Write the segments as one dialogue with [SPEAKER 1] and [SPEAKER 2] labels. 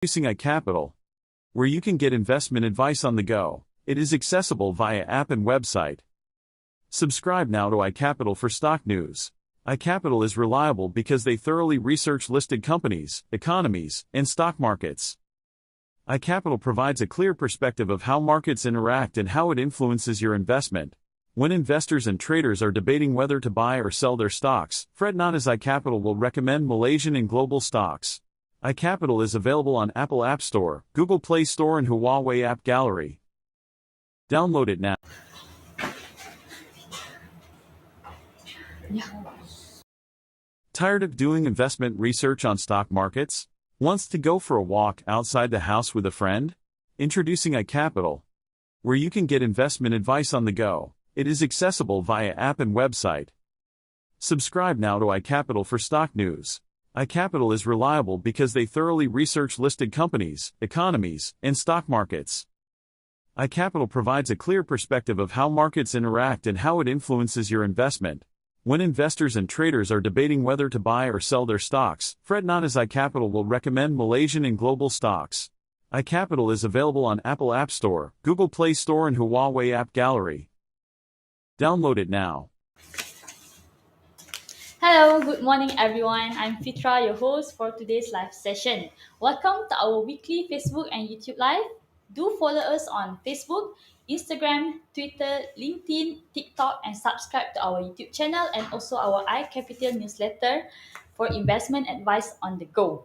[SPEAKER 1] Introducing iCapital, where you can get investment advice on the go. It is accessible via app and website. Subscribe now to iCapital for stock news. iCapital is reliable because they thoroughly research listed companies, economies, and stock markets. iCapital provides a clear perspective of how markets interact and how it influences your investment. When investors and traders are debating whether to buy or sell their stocks, fret not, as iCapital will recommend Malaysian and global stocks. iCapital is available on Apple App Store, Google Play Store, and Huawei App Gallery. Download it now. Tired of doing investment research on stock markets? Wants to go for a walk outside the house with a friend? Introducing iCapital, where you can get investment advice on the go. It is accessible via app and website. Subscribe now to iCapital for stock news. iCapital is reliable because they thoroughly research listed companies, economies, and stock markets. iCapital provides a clear perspective of how markets interact and how it influences your investment. When investors and traders are debating whether to buy or sell their stocks, fret not, as iCapital will recommend Malaysian and global stocks. iCapital is available on Apple App Store, Google Play Store, and Huawei App Gallery. Download it now.
[SPEAKER 2] Hello, good morning everyone. I'm Fitra, your host for today's live session. Welcome to our weekly Facebook and YouTube live. Do follow us on Facebook, Instagram, Twitter, LinkedIn, TikTok, and subscribe to our YouTube channel and also our iCapital newsletter for investment advice on the go.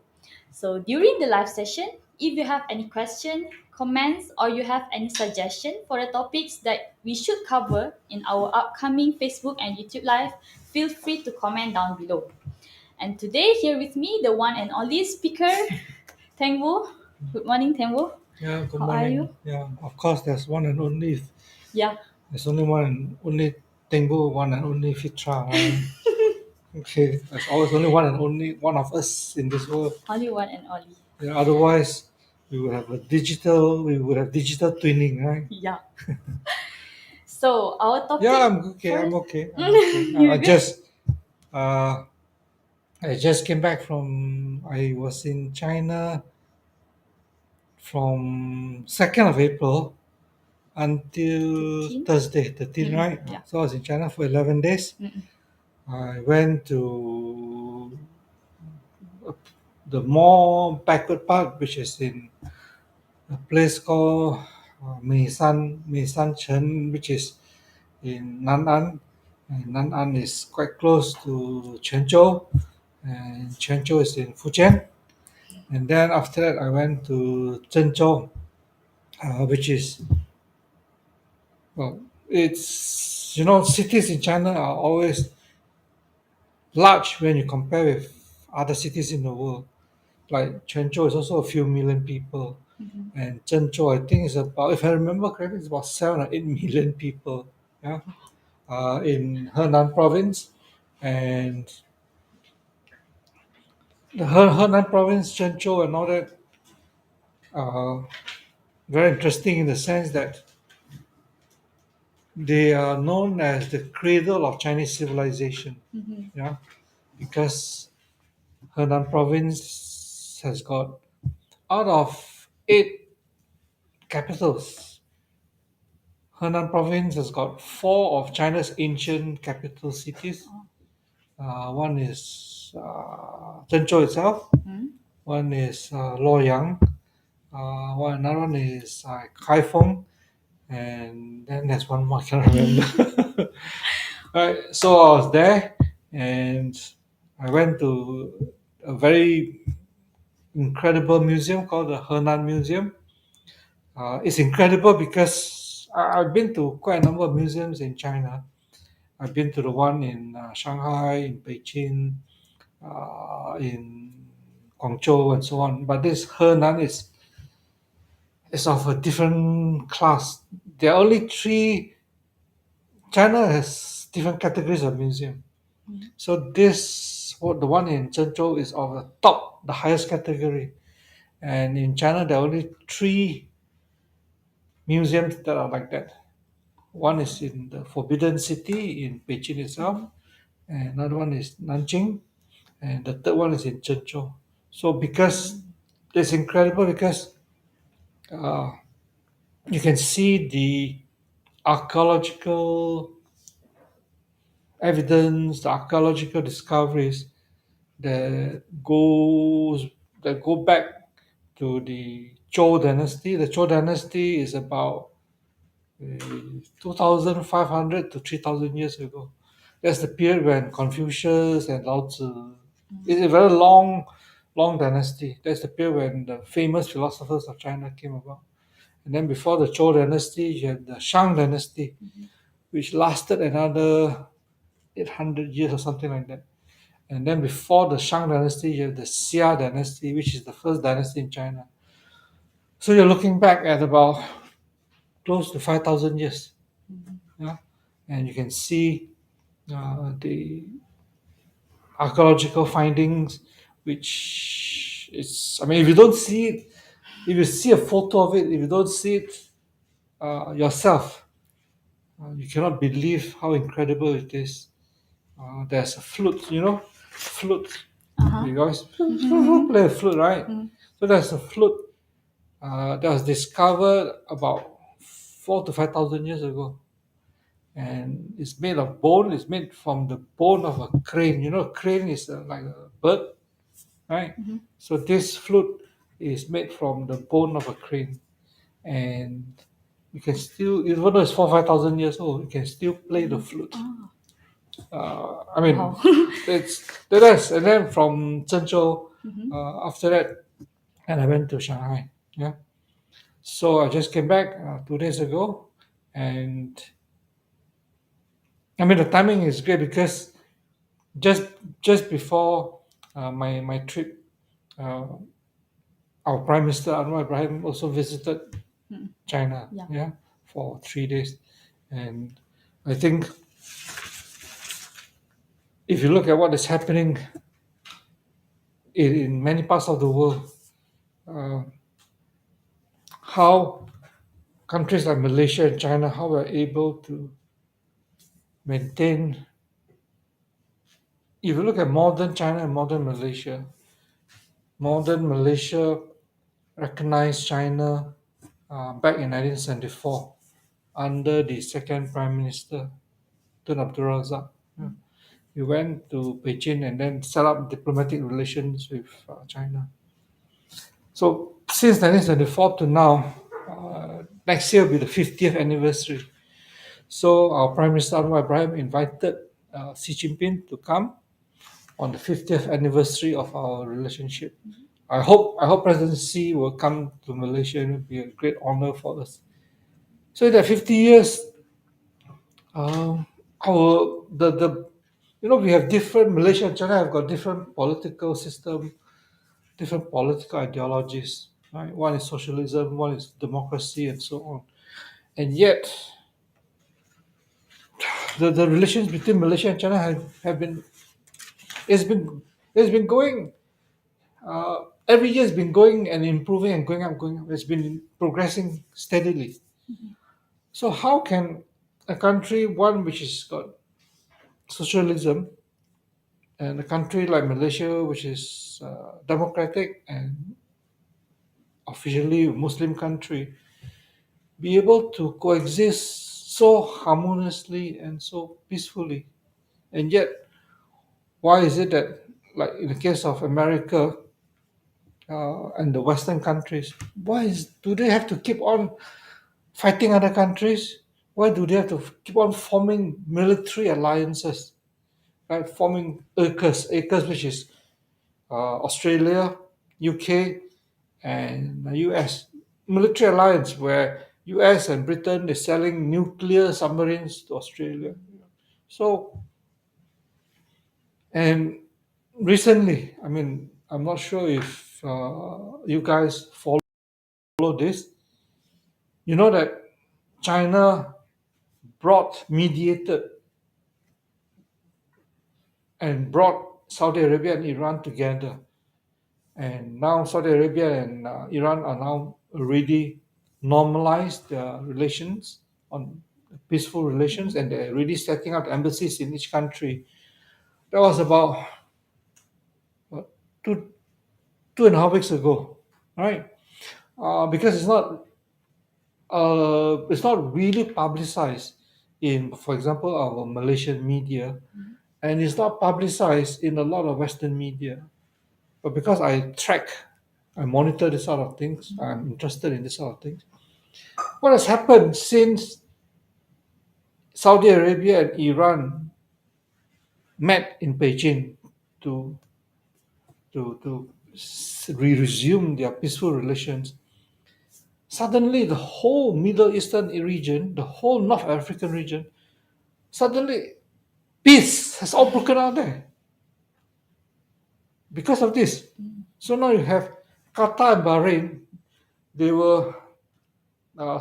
[SPEAKER 2] So during the live session, if you have any question, comments, or you have any suggestion for the topics that we should cover in our upcoming Facebook and YouTube live, feel free to comment down below. And today, here with me, the one and only speaker, Tengwu. Good morning, Tengwu.
[SPEAKER 3] Yeah, good
[SPEAKER 2] How are
[SPEAKER 3] morning.
[SPEAKER 2] you?
[SPEAKER 3] Yeah, of course, there's one and only.
[SPEAKER 2] Yeah.
[SPEAKER 3] There's only one and only Tengbu, one and only Fitra, right? Okay, there's always only one and only one of us in this world.
[SPEAKER 2] Only one and only.
[SPEAKER 3] Yeah, otherwise, we would have digital twinning, right?
[SPEAKER 2] Yeah. So our topic.
[SPEAKER 3] Yeah, I'm okay.
[SPEAKER 2] for-
[SPEAKER 3] I'm okay. I'm okay.
[SPEAKER 2] You're
[SPEAKER 3] I
[SPEAKER 2] good?
[SPEAKER 3] just came back from. I was in China from 2nd of April until
[SPEAKER 2] 13?
[SPEAKER 3] Thursday, 13, right?
[SPEAKER 2] Yeah.
[SPEAKER 3] So I was in China for 11 days.
[SPEAKER 2] Mm-mm.
[SPEAKER 3] I went to the more backward part, which is in a place called Mei San Chen, which is in Nan'an. And Nan'an is quite close to Quanzhou, and Quanzhou is in Fujian. And then after that, I went to Zhengzhou, which is, well, it's, cities in China are always large when you compare with other cities in the world. Like Quanzhou is also a few million people, and Zhengzhou I think is about, if I remember correctly, it's about 7 or 8 million people. Yeah, in Henan province, and the Henan province, Zhengzhou, and all that. Very interesting in the sense that they are known as the cradle of Chinese civilization. Yeah, because Henan province has got, out of 8 capitals, Henan province has got 4 of China's ancient capital cities. One is Zhengzhou itself, one is Luoyang, another one is Kaifeng, and then there's one more I can't remember. Right, so I was there, and I went to a very incredible museum called the Henan Museum. It's incredible because I've been to quite a number of museums in China. I've been to the one in Shanghai, in Beijing, in Guangzhou, and so on. But this Henan is of a different class. There are only three. China has different categories of museum. So the one in Zhengzhou is of the top, the highest category. And in China, there are only three museums that are like that. One is in the Forbidden City in Beijing itself, and another one is Nanjing, and the third one is in Zhengzhou. So because it's incredible because you can see the archaeological evidence, the archaeological discoveries that goes that go back to the Zhou dynasty. The Zhou dynasty is about 2,500 to 3,000 years ago. That's the period when Confucius and Lao Tzu. It's a very long dynasty. That's the period when the famous philosophers of China came about. And then before the Zhou dynasty, you had the Shang dynasty, which lasted another 800 years or something like that. And then before the Shang dynasty, you have the Xia dynasty, which is the first dynasty in China. So you're looking back at about close to 5,000 years. Yeah? And you can see the archaeological findings, which is, I mean, if you don't see it, if you see a photo of it, if you don't see it yourself, you cannot believe how incredible it is. There's a flute, flute. You guys play a flute, right? So there's a flute that was discovered about 4 to 5,000 years ago, and it's made of bone. It's made from the bone of a crane. Crane is like a bird, right? So this flute is made from the bone of a crane, and you can still, even though it's 4 to 5,000 years old, you can still play the flute. I mean,
[SPEAKER 2] Wow.
[SPEAKER 3] it's that is, and then from Zhengzhou, after that, and I went to Shanghai. Yeah, so I just came back 2 days ago, and I mean the timing is great because just just before my trip, uh, our Prime Minister Anwar Ibrahim also visited China.
[SPEAKER 2] Yeah.
[SPEAKER 3] For 3 days, and I think if you look at what is happening in many parts of the world, uh, how countries like Malaysia and China, how we're able to maintain. If you look at modern China and modern Malaysia recognized China back in 1974 under the second Prime Minister, Tun Abdul Razak. Yeah. He went to Beijing and then set up diplomatic relations with China. So since 1974 to now, next year will be the 50th anniversary. So our Prime Minister Anwar Ibrahim invited Xi Jinping to come on the 50th anniversary of our relationship. I hope President Xi will come to Malaysia, and it will be a great honor for us. So in that 50 years, our the we have different, Malaysia and China have got different political system, different political ideologies. Right? One is socialism, one is democracy, and so on. And yet, the relations between Malaysia and China have been it's been it's been going every year. It's been going and improving and going up, going up. It's been progressing steadily. So how can a country, one which has got socialism, and a country like Malaysia, which is democratic and officially a Muslim country, be able to coexist so harmoniously and so peacefully? And yet, why is it that, like in the case of America and the Western countries, do they have to keep on fighting other countries? Why do they have to keep on forming military alliances? Right, forming AUKUS, which is Australia, UK, and the US military alliance, where US and Britain is selling nuclear submarines to Australia. So, and recently, I mean, I'm not sure if you guys follow this. You know that China mediated and brought Saudi Arabia and Iran together. And now Saudi Arabia and Iran are now already normalized their relations on peaceful relations, and they're already setting up embassies in each country. That was about what, two and a half weeks ago. right? Because it's not really publicized in, for example, our Malaysian media, and it's not publicized in a lot of Western media. But because I monitor this sort of things, I'm interested in this sort of things. What has happened since Saudi Arabia and Iran met in Beijing to resume their peaceful relations? Suddenly, the whole Middle Eastern region, the whole North African region, suddenly peace has all broken out there because of this. So now you have Qatar and Bahrain, they were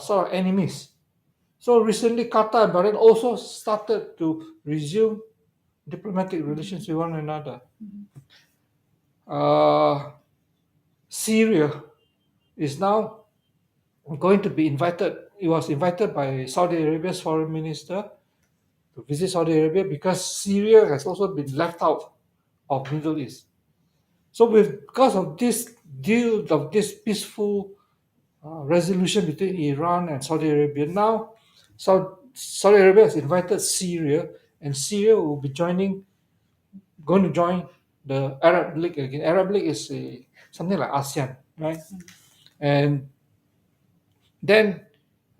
[SPEAKER 3] sort of enemies. So recently, Qatar and Bahrain also started to resume diplomatic relations with one another. Uh, Syria is now going to be invited. It was invited by Saudi Arabia's foreign minister to visit Saudi Arabia because Syria has also been left out of Middle East. So because of this deal of this peaceful resolution between Iran and Saudi Arabia, now Saudi Arabia has invited Syria, and Syria will be going to join the Arab League again. Arab League is something like ASEAN, right? And then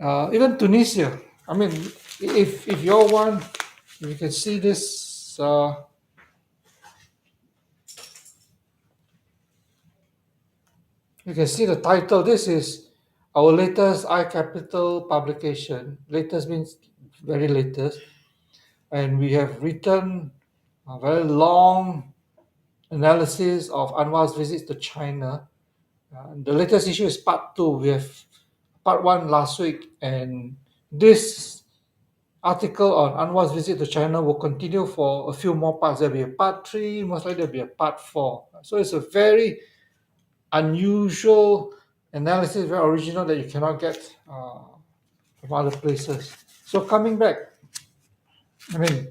[SPEAKER 3] even Tunisia. I mean, if you're one, you can see this. You can see the title. This is our latest iCapital publication. Latest means very latest, and we have written a very long analysis of Anwar's visits to China. The latest issue is part two. We have part one last week, and this article on Anwar's visit to China will continue for a few more parts. There'll be a part three, most likely there'll be a part four. So it's a very unusual analysis, very original that you cannot get from other places. So coming back, I mean,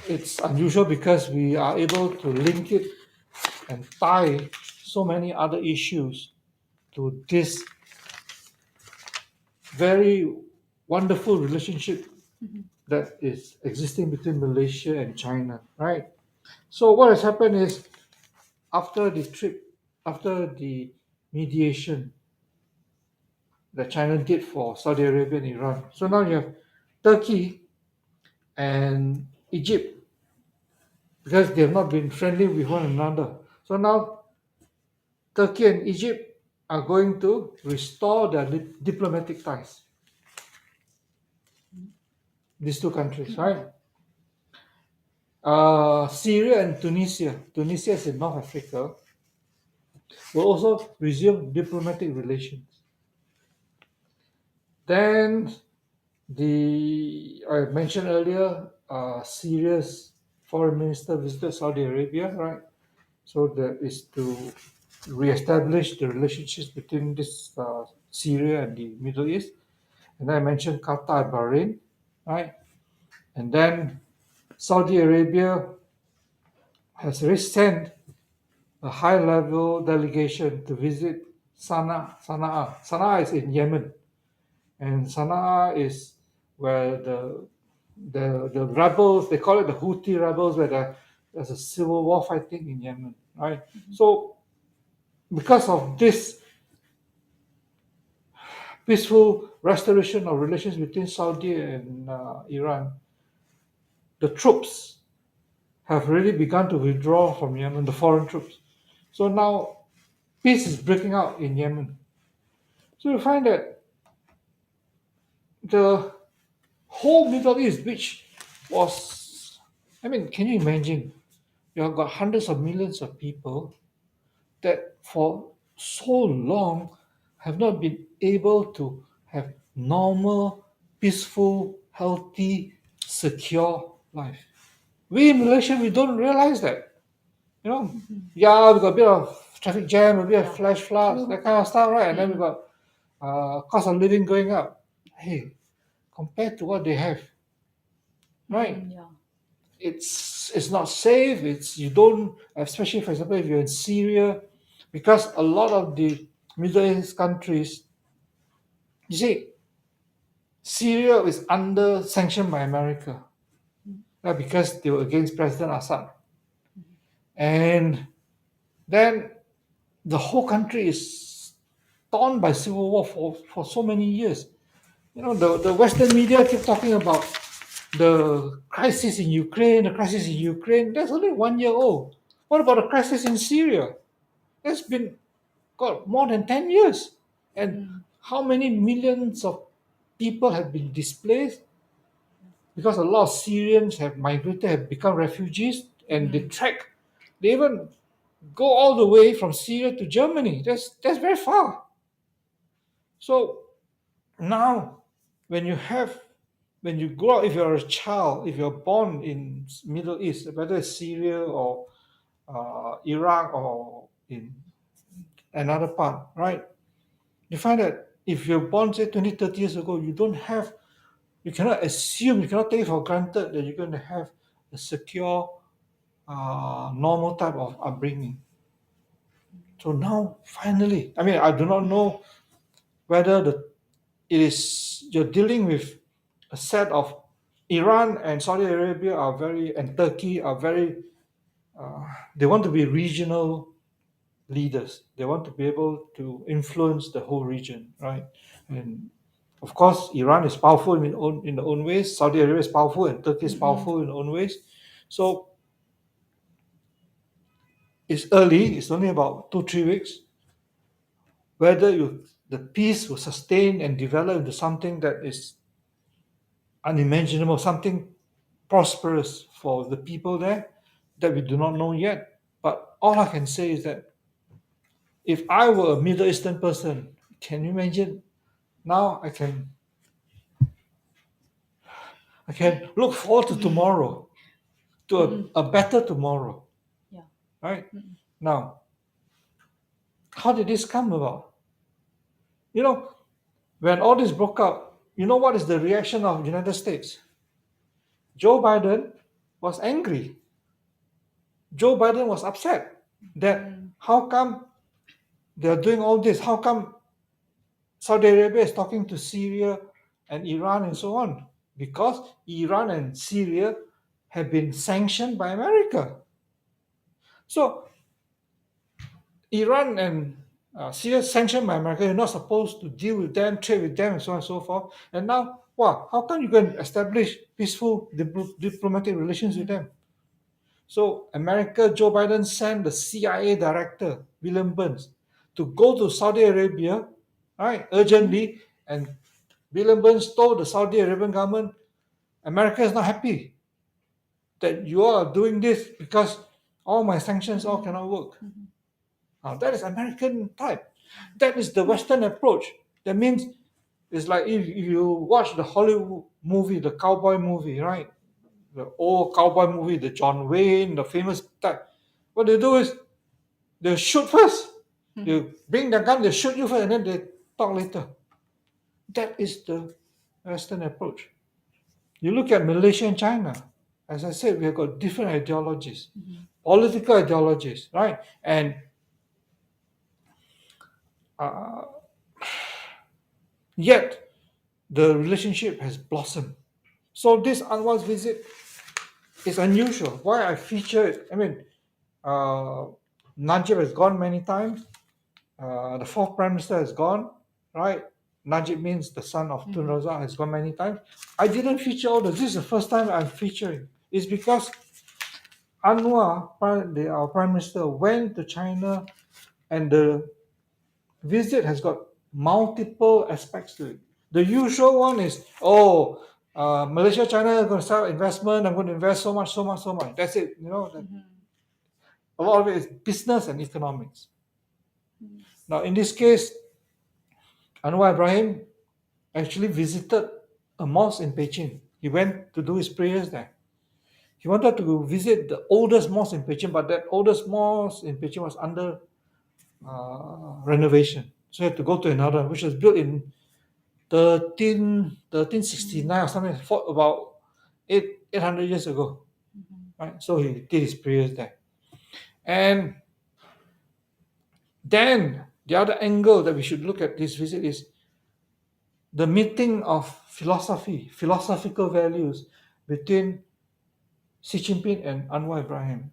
[SPEAKER 3] it's unusual because we are able to link it and tie so many other issues to this very wonderful relationship that is existing between Malaysia and China, right? So what has happened is after the mediation that China did for Saudi Arabia and Iran, so now you have Turkey and Egypt because they have not been friendly with one another. So now Turkey and Egypt are going to restore their diplomatic ties. These two countries, right? Syria and Tunisia is in North Africa, will also resume diplomatic relations. Then I mentioned earlier, Syria's foreign minister visited Saudi Arabia, right? So that is to reestablish the relationships between this Syria and the Middle East. And then I mentioned Qatar and Bahrain, right? And then Saudi Arabia has already sent a high-level delegation to visit Sana'a. Sana'a is in Yemen, and Sana'a is where the rebels, they call it the Houthi rebels, where there's a civil war fighting in Yemen, right? So because of this peaceful restoration of relations between Saudi and Iran, the troops have really begun to withdraw from Yemen, the foreign troops. So now peace is breaking out in Yemen. So you find that the whole Middle East, which was, I mean, can you imagine? You have got hundreds of millions of people that for so long have not been able to have normal, peaceful, healthy, secure life. We in Malaysia, we don't realize that. You know, yeah, we got a bit of traffic jam, a bit of flash floods, that kind of stuff, right? And then we got cost of living going up. Hey, compared to what they have, right?
[SPEAKER 2] Yeah.
[SPEAKER 3] It's not safe. It's you don't, especially for example, if you're in Syria, because a lot of the Middle East countries, you see, Syria is under sanction by America, because they were against President Assad. And then the whole country is torn by civil war for so many years. The Western media keep talking about the crisis in Ukraine, the crisis in Ukraine. That's only 1 year old. What about the crisis in Syria? That's been, God, more than 10 years. And how many millions of people have been displaced? Because a lot of Syrians have migrated, have become refugees, and they even go all the way from Syria to Germany. That's very far. So now, when you grow up, if you're a child, if you're born in Middle East, whether it's Syria or Iraq or in another part, right? You find that if you're born, say, 20, 30 years ago, you cannot assume, you cannot take it for granted that you're going to have a secure, normal type of upbringing. So now, finally, I mean, I do not know whether you're dealing with a set of Iran and Saudi Arabia and Turkey are very, they want to be regional leaders. They want to be able to influence the whole region, right? And of course, Iran is powerful in their own ways. Saudi Arabia is powerful, and Turkey is powerful in their own ways. So it's early. It's only about 2-3 weeks. Whether the peace will sustain and develop into something that is unimaginable, something prosperous for the people there, that we do not know yet. But all I can say is that if I were a Middle Eastern person, can you imagine? Now I can look forward to tomorrow, to a better tomorrow.
[SPEAKER 2] Yeah.
[SPEAKER 3] Right? Now, how did this come about? When all this broke out, what is the reaction of the United States? Joe Biden was angry. Joe Biden was upset that how come they are doing all this? How come Saudi Arabia is talking to Syria and Iran and so on? Because Iran and Syria have been sanctioned by America. So Iran and Syria sanctioned by America, you're not supposed to deal with them, trade with them, and so on and so forth. And now, how come you can establish peaceful diplomatic relations with them? So America, Joe Biden sent the CIA director, William Burns, to go to Saudi Arabia, right, urgently. And William Burns told the Saudi Arabian government, America is not happy that you are doing this because all my sanctions all cannot work. Now, that is American type. That is the Western approach. That means it's like if you watch the Hollywood movie, the cowboy movie, right? The old cowboy movie, the John Wayne, the famous type. What they do is they shoot first. They bring the gun, they shoot you first, and then they talk later. That is the Western approach. You look at Malaysia and China. As I said, we have got different ideologies, political ideologies, right? And yet the relationship has blossomed. So this Anwar's visit is unusual. Why I feature it? I mean, Najib has gone many times. The fourth prime minister has gone, right? Najib means the son of Tun Razak, has gone many times. I didn't feature all this. This is the first time I'm featuring. It's because Anwar, our prime minister, went to China, and the visit has got multiple aspects to it. The usual one is, Malaysia-China are going to start investment. I'm going to invest so much, so much, so much. That's it. A lot of it is business and economics. Now, in this case, Anwar Ibrahim actually visited a mosque in Beijing. He went to do his prayers there. He wanted to visit the oldest mosque in Beijing, but that oldest mosque in Beijing was under renovation. So he had to go to another, which was built in 1369 or something, for about 800 years ago. Right? So he did his prayers there. And Then the other angle that we should look at this visit is the meeting of philosophical values between Xi Jinping and Anwar Ibrahim.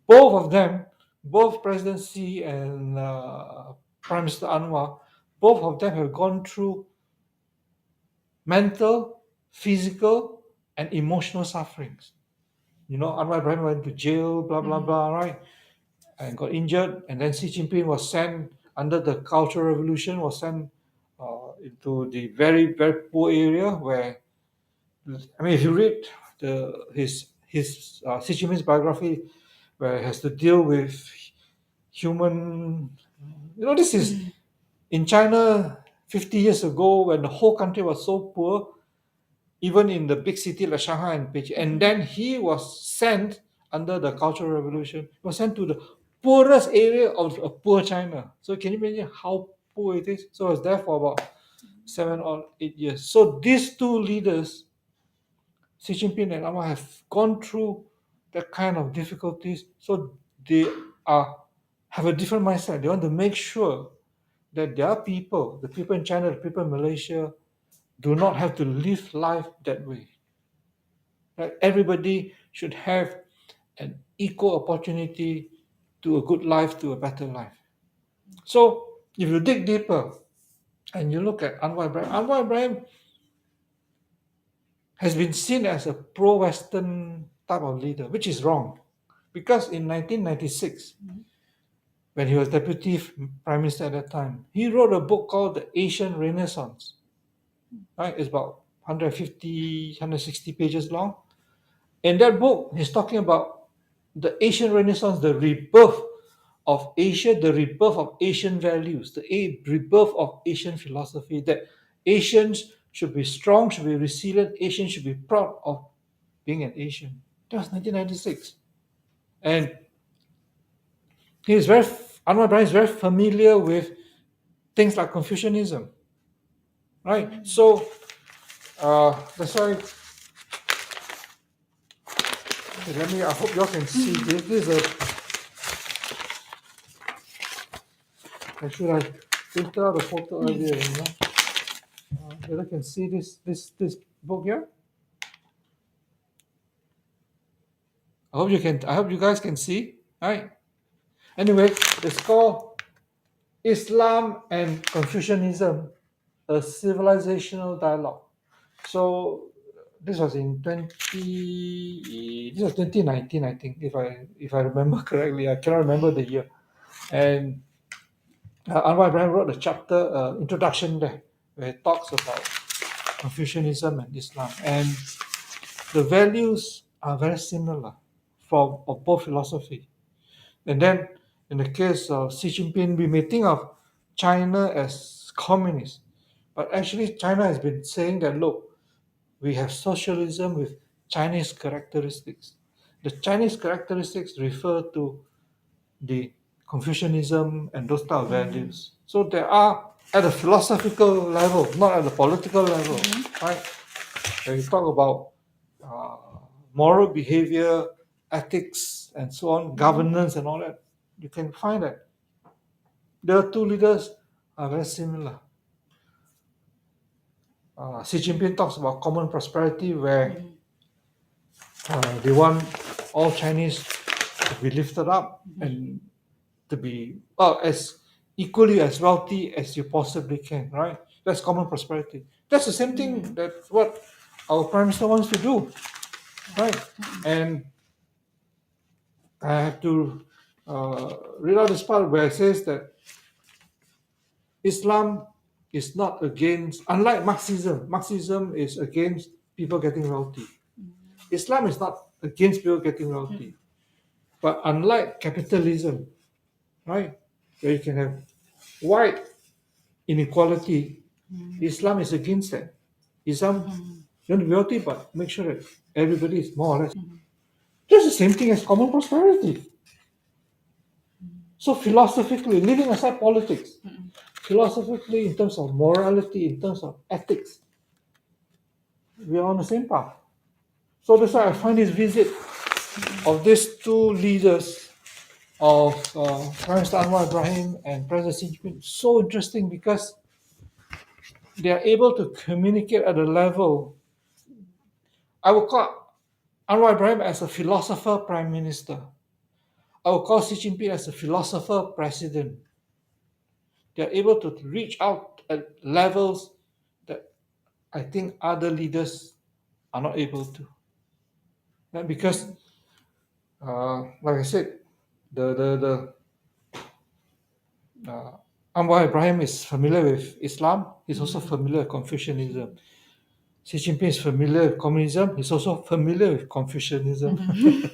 [SPEAKER 3] Both of them, both President Xi and Prime Minister Anwar, both of them have gone through mental, physical, and emotional sufferings. You know, Anwar Ibrahim went to jail, blah, blah, blah, right? And got injured. And then Xi Jinping was sent, under the Cultural Revolution, was sent into the very, very poor area where, I mean, if you read his Xi Jinping's biography, where it has to deal with human, this is in China 50 years ago when the whole country was so poor, even in the big city like Shanghai and Beijing. And then he was sent under the Cultural Revolution, he was sent to the poorest area of poor China. So can you imagine how poor it is? So I was there for about 7 or 8 years. So these two leaders, Xi Jinping and Anwar, have gone through that kind of difficulties. So they have a different mindset. They want to make sure that their people, the people in China, the people in Malaysia, do not have to live life that way. That everybody should have an equal opportunity to a good life, to a better life. So if you dig deeper and you look at Anwar Ibrahim has been seen as a pro-Western type of leader, which is wrong. Because in 1996, when he was Deputy Prime Minister at that time, he wrote a book called The Asian Renaissance. Right? It's about 150, 160 pages long. In that book, he's talking about the Asian Renaissance, the rebirth of Asia, the rebirth of Asian values, the rebirth of Asian philosophy, that Asians should be strong, should be resilient, Asians should be proud of being an Asian. That was 1996. And Anwar Ibrahim is very familiar with things like Confucianism. Right? So that's why I hope you all can see this. This is I printed out a photo earlier, whether you can see this book here. I hope you guys can see. Right? Anyway, it's called Islam and Confucianism, a civilizational dialogue. So this was in 2019, I think, if I remember correctly. I cannot remember the year. And Anwar Ibrahim wrote a chapter, introduction there, where it talks about Confucianism and Islam. And the values are very similar of both philosophy. And then in the case of Xi Jinping, we may think of China as communist. But actually, China has been saying that, look, we have socialism with Chinese characteristics. The Chinese characteristics refer to the Confucianism and those type of values. So there are at a philosophical level, not at the political level, right? When you talk about moral behavior, ethics, and so on, governance and all that, you can find that the two leaders are very similar. Xi Jinping talks about common prosperity, where they want all Chinese to be lifted up and to be as equally as wealthy as you possibly can, right? That's common prosperity. That's the same thing that's what our Prime Minister wants to do, right? And I have to read out this part where it says that Islam is not against, unlike Marxism is against people getting wealthy. Islam is not against people getting wealthy. But unlike capitalism, right, where you can have wide inequality, Islam is against that. Islam, you want to be wealthy, but make sure that everybody is more or less. That's the same thing as common prosperity. So philosophically, leaving aside politics, philosophically, in terms of morality, in terms of ethics, we are on the same path. So that's why I find this visit of these two leaders of Prime Minister Anwar Ibrahim and President Xi Jinping so interesting because they are able to communicate at a level. I would call Anwar Ibrahim as a philosopher prime minister. I would call Xi Jinping as a philosopher president. They are able to reach out at levels that I think other leaders are not able to. And because, like I said, the Anwar Ibrahim is familiar with Islam. He's also familiar with Confucianism. Xi Jinping is familiar with communism. He's also familiar with Confucianism.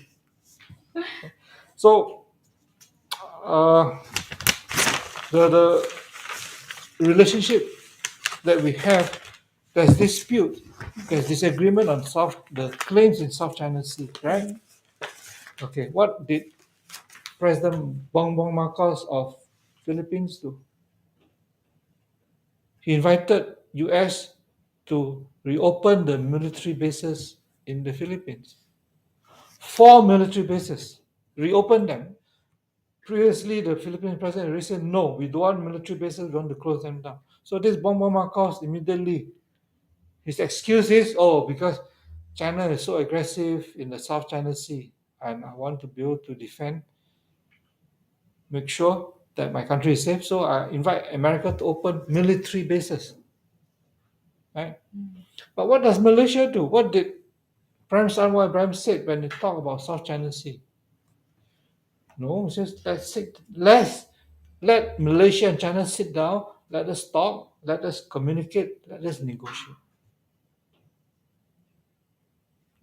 [SPEAKER 3] So uh, the relationship that we have, there's dispute, there's disagreement on the claims in South China Sea, right? Okay, what did President Bongbong Marcos of Philippines do? He invited US to reopen the military bases in the Philippines. 4 military bases, reopen them. Previously, the Philippine president already said, no, we don't want military bases, we want to close them down. So this Bongbong Marcos immediately, his excuse is, oh, because China is so aggressive in the South China Sea, and I want to be able to defend, make sure that my country is safe. So I invite America to open military bases. Right? But what does Malaysia do? What did Prime Minister Anwar Ibrahim said when they talk about South China Sea? No, it's just let's let Malaysia and China sit down, let us talk, let us communicate, let us negotiate.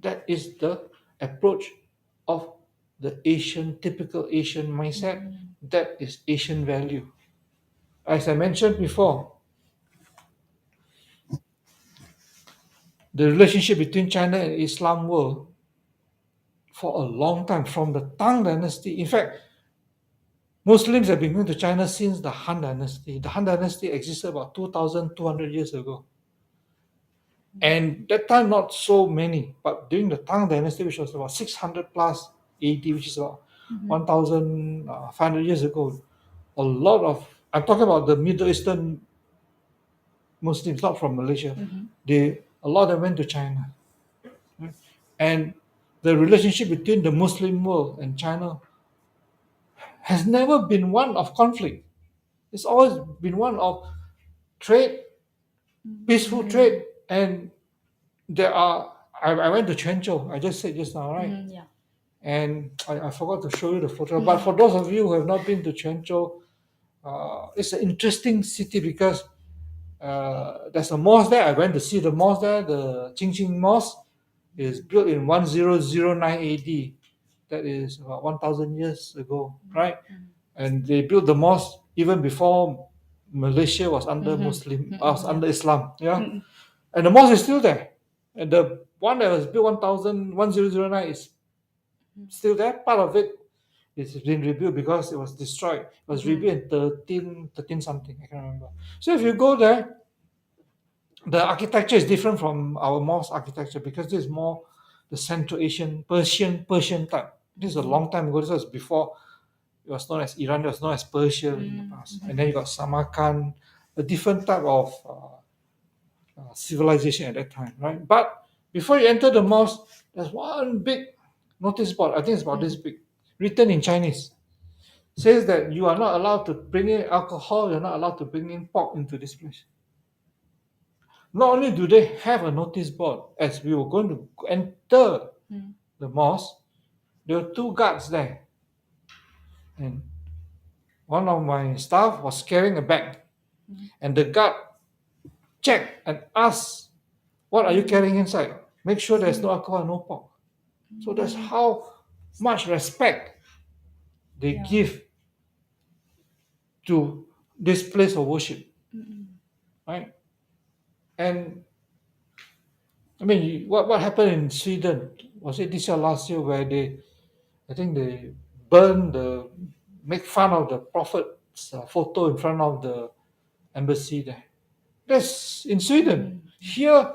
[SPEAKER 3] That is the approach of the typical Asian mindset. That is Asian value. As I mentioned before, the relationship between China and Islam world for a long time, from the Tang Dynasty. In fact, Muslims have been going to China since the Han Dynasty. The Han Dynasty existed about 2,200 years ago. And that time, not so many, but during the Tang Dynasty, which was about 600 plus AD, which is about 1,500 years ago, a lot of, I'm talking about the Middle Eastern Muslims, not from Malaysia. A lot of them went to China. Right? And the relationship between the Muslim world and China has never been one of conflict. It's always been one of trade, peaceful trade, and there are. I went to Quanzhou. I just said just now, right?
[SPEAKER 2] Yeah.
[SPEAKER 3] And I forgot to show you the photo. But for those of you who have not been to Quanzhou, it's an interesting city because there's a mosque there. I went to see the mosque there. The Qingqing Mosque is built in 1009 AD. That is about 1,000 years ago, right? And they built the mosque even before Malaysia was under under Islam. Yeah, and the mosque is still there. And the one that was built 1009 is still there. Part of it is been rebuilt because it was destroyed. It was rebuilt in 13 something. I can't remember. So if you go there, the architecture is different from our mosque architecture because this is more the Central Asian Persian type. This is a long time ago. This was before it was known as Iran. It was known as Persia in the past. And then you got Samarkand, a different type of civilization at that time, right? But before you enter the mosque, there's one big notice board. I think it's about this big, written in Chinese. Says that you are not allowed to bring in alcohol. You're not allowed to bring in pork into this place. Not only do they have a notice board, as we were going to enter the mosque, there were 2 guards there. And one of my staff was carrying a bag. And the guard checked and asked, what are you carrying inside? Make sure there's no alcohol, no pork. So that's how much respect they give to this place of worship. Right? And I mean, what happened in Sweden? Was it this year, last year, where I think they make fun of the prophet's photo in front of the embassy there. That's in Sweden. Here,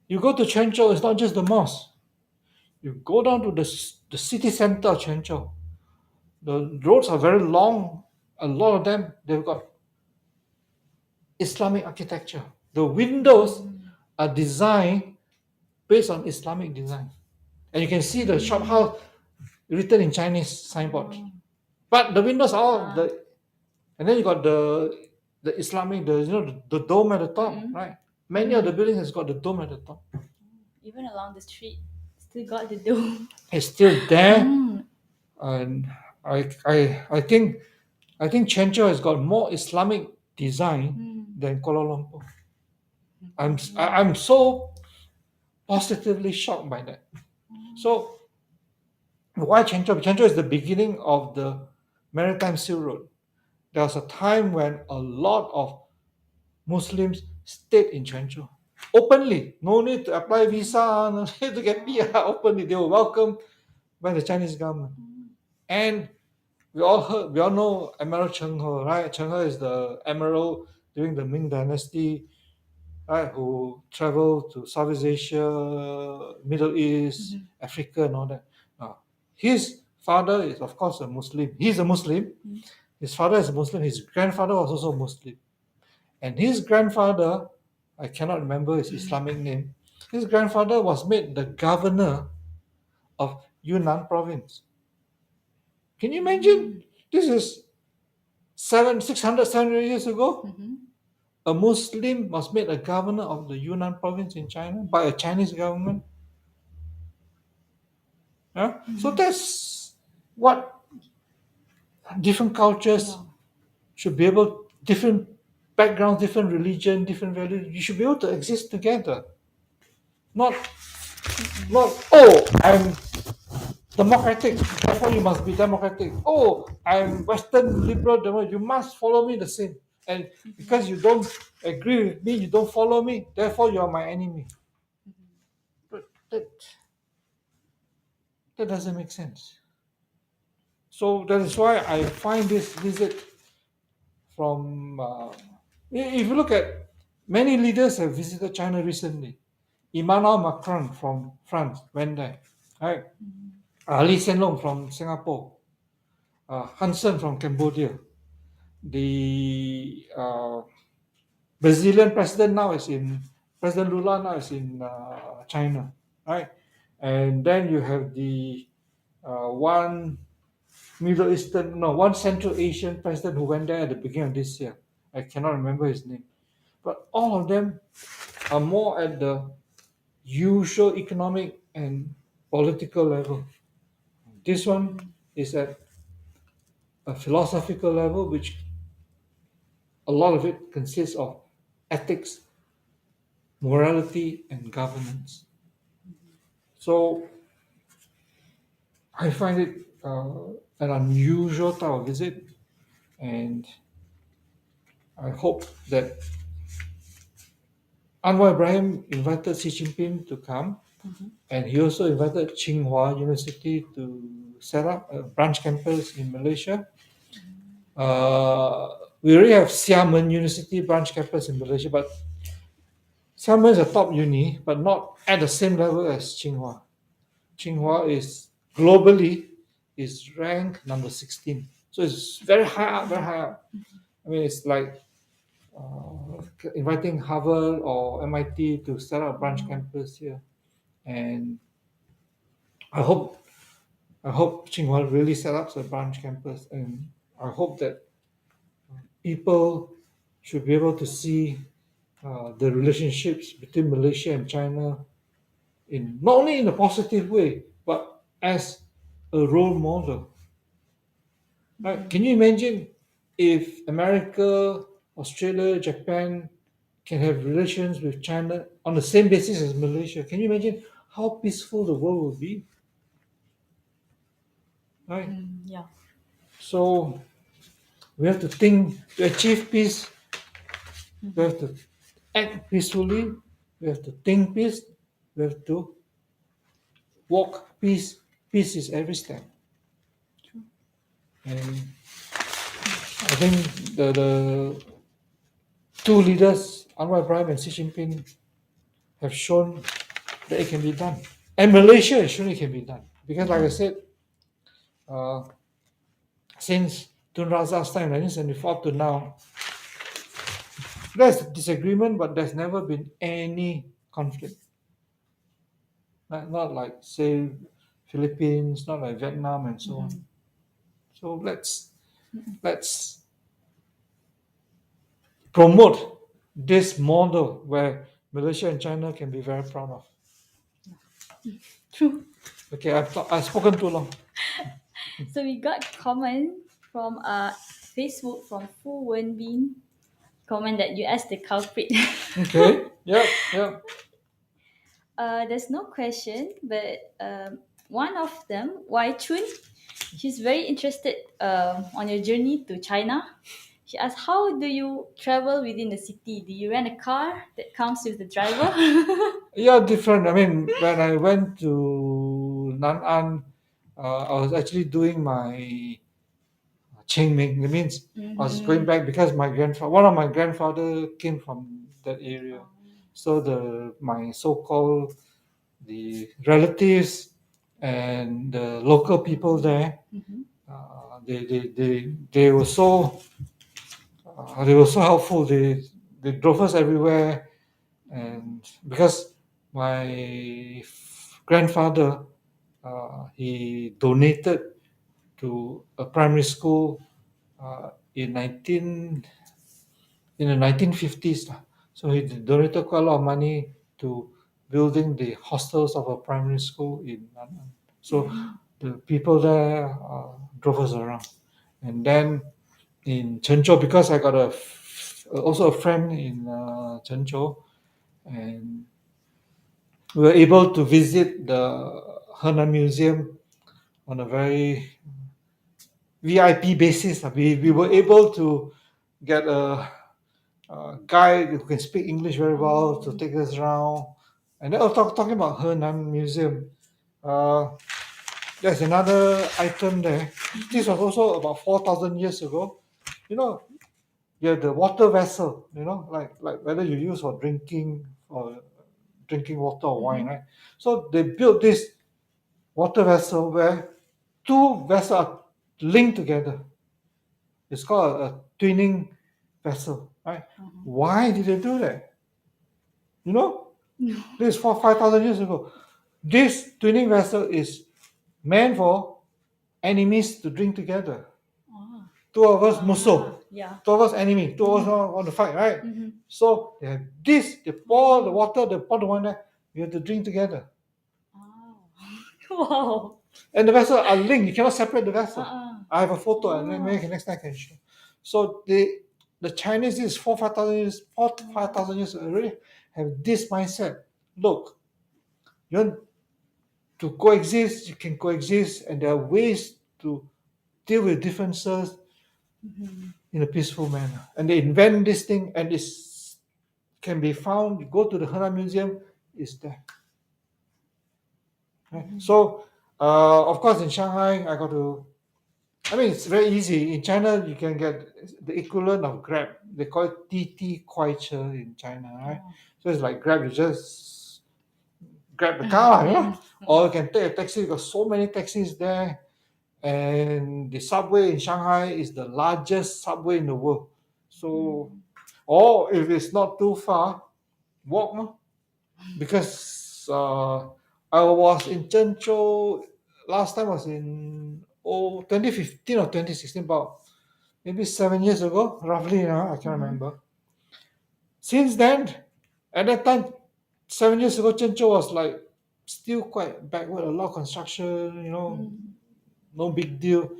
[SPEAKER 3] you go to Quanzhou, it's not just the mosque. You go down to the city center of Quanzhou. The roads are very long. A lot of them, they've got Islamic architecture. The windows are designed based on Islamic design. And you can see the shophouse written in Chinese signboard. But the windows are all the, and then you got the Islamic, the dome at the top, right? Many of the buildings has got the dome at the top.
[SPEAKER 2] Even along the street, still got the dome.
[SPEAKER 3] It's still there, and I think Chengdu has got more Islamic design than Kuala Lumpur. I'm so positively shocked by that. So why Chengdu? Chengdu is the beginning of the Maritime Silk Road. There was a time when a lot of Muslims stayed in Chengdu openly. No need to apply visa, no need to get PR. Openly, they were welcomed by the Chinese government. And we all know Admiral Cheng He, right? Cheng He is the admiral during the Ming Dynasty, right? Who traveled to Southeast Asia, Middle East, Africa, and all that. His father is, of course, a Muslim. He's a Muslim. His father is a Muslim. His grandfather was also Muslim. And his grandfather, I cannot remember his Islamic name, his grandfather was made the governor of Yunnan province. Can you imagine? This is 700 years ago. A Muslim was made a governor of the Yunnan province in China by a Chinese government. Yeah? So that's what different cultures should be able, different backgrounds, different religion, different values, you should be able to exist together. Not, oh, I'm democratic, therefore you must be democratic. Oh, I'm Western liberal, you must follow me the same. And because you don't agree with me, you don't follow me, therefore you are my enemy. But that doesn't make sense. So that is why I find this visit from, if you look at, many leaders have visited China recently. Emmanuel Macron from France went there, right? Lee Hsien Loong from Singapore, Hun Sen from Cambodia. The Brazilian president now is in, President Lula now is in China, right? And then you have the one one Central Asian president who went there at the beginning of this year. I cannot remember his name. But all of them are more at the usual economic and political level. This one is at a philosophical level, which a lot of it consists of ethics, morality, and governance. So I find it an unusual type of visit, and I hope that Anwar Ibrahim invited Xi Jinping to come, and he also invited Tsinghua University to set up a branch campus in Malaysia. We already have Xiamen University branch campus in Malaysia, but Xiamen is a top uni, but not at the same level as Tsinghua. Tsinghua is globally is ranked number 16, so it's very high up, very high up. I mean, it's like inviting Harvard or MIT to set up a branch campus here, and I hope Tsinghua really set up a branch campus, and I hope that people should be able to see the relationships between Malaysia and China in not only in a positive way, but as a role model. Right? Can you imagine if America, Australia, Japan can have relations with China on the same basis as Malaysia? Can you imagine how peaceful the world will be? Right?
[SPEAKER 2] Yeah.
[SPEAKER 3] So we have to think to achieve peace. We have to act peacefully. We have to think peace. We have to walk peace. Peace is every step. And I think the two leaders, Anwar Ibrahim and Xi Jinping, have shown that it can be done. And Malaysia has shown it can be done. Because like I said, since Tun Razak's time, 1974 to now, there's disagreement, but there's never been any conflict. Not like, say, Philippines, not like Vietnam, and so on. So let's promote this model where Malaysia and China can be very proud of.
[SPEAKER 2] True.
[SPEAKER 3] Okay, I've spoken too long.
[SPEAKER 2] So we got comment from Facebook from Fu Wenbin. Comment that US the culprit.
[SPEAKER 3] Okay, yep.
[SPEAKER 2] There's no question, but one of them, Wai Chun, she's very interested on your journey to China. She asked, "How do you travel within the city? Do you rent a car that comes with the driver?"
[SPEAKER 3] Yeah, different. I mean, when I went to Nan'an, I was actually doing my Qingming. That means I was going back because one of my grandfather came from that area. So my so-called the relatives and the local people there, they were so helpful. They drove us everywhere, and because my grandfather, he donated to a primary school in 1950s lah. So he donated quite a lot of money to building the hostels of a primary school in London. So the people there drove us around, and then in Chenzhou, because I got also a friend in Chenzhou, and we were able to visit the Henan Museum on a very VIP basis. We were able to get a guide who can speak English very well to take us around. And then talking about Henan Museum, there's another item there. This was also about 4,000 years ago. You know, you have the water vessel, like whether you use for drinking or drinking water or wine, right? So they built this water vessel where two vessels are linked together. It's called a twinning vessel, right? Why did they do that? You know, this is 5,000 years ago. This twinning vessel is meant for enemies to drink together. Two of us musuh,
[SPEAKER 2] Yeah.
[SPEAKER 3] two of us enemy, two of us want to fight, right? So they have this, they pour the water, they pour the wine there, you have to drink together.
[SPEAKER 2] Wow.
[SPEAKER 3] And the vessel are linked, you cannot separate the vessel.
[SPEAKER 2] Uh-uh.
[SPEAKER 3] I have a photo, and then maybe next time I can show. So the Chinese is 4,000 years, 5,000 years already have this mindset. Look, you want to coexist, you can coexist, and there are ways to deal with differences in a peaceful manner. And they invent this thing, and this can be found. You go to the Henan Museum, it's there. Right? So, of course, in Shanghai, it's very easy. In China, you can get the equivalent of Grab. They call it TT Kuaiche in China, right? So it's like Grab, you just grab the car, or you can take a taxi. Got so many taxis there. And the subway in Shanghai is the largest subway in the world. So, or if it's not too far, walk, no? Because I was in Zhengzhou last time. Was in 2015 or 2016, about maybe 7 years ago, roughly. I can't remember. Since then, at that time, 7 years ago, Zhengzhou was like still quite backward. A lot of construction, no big deal.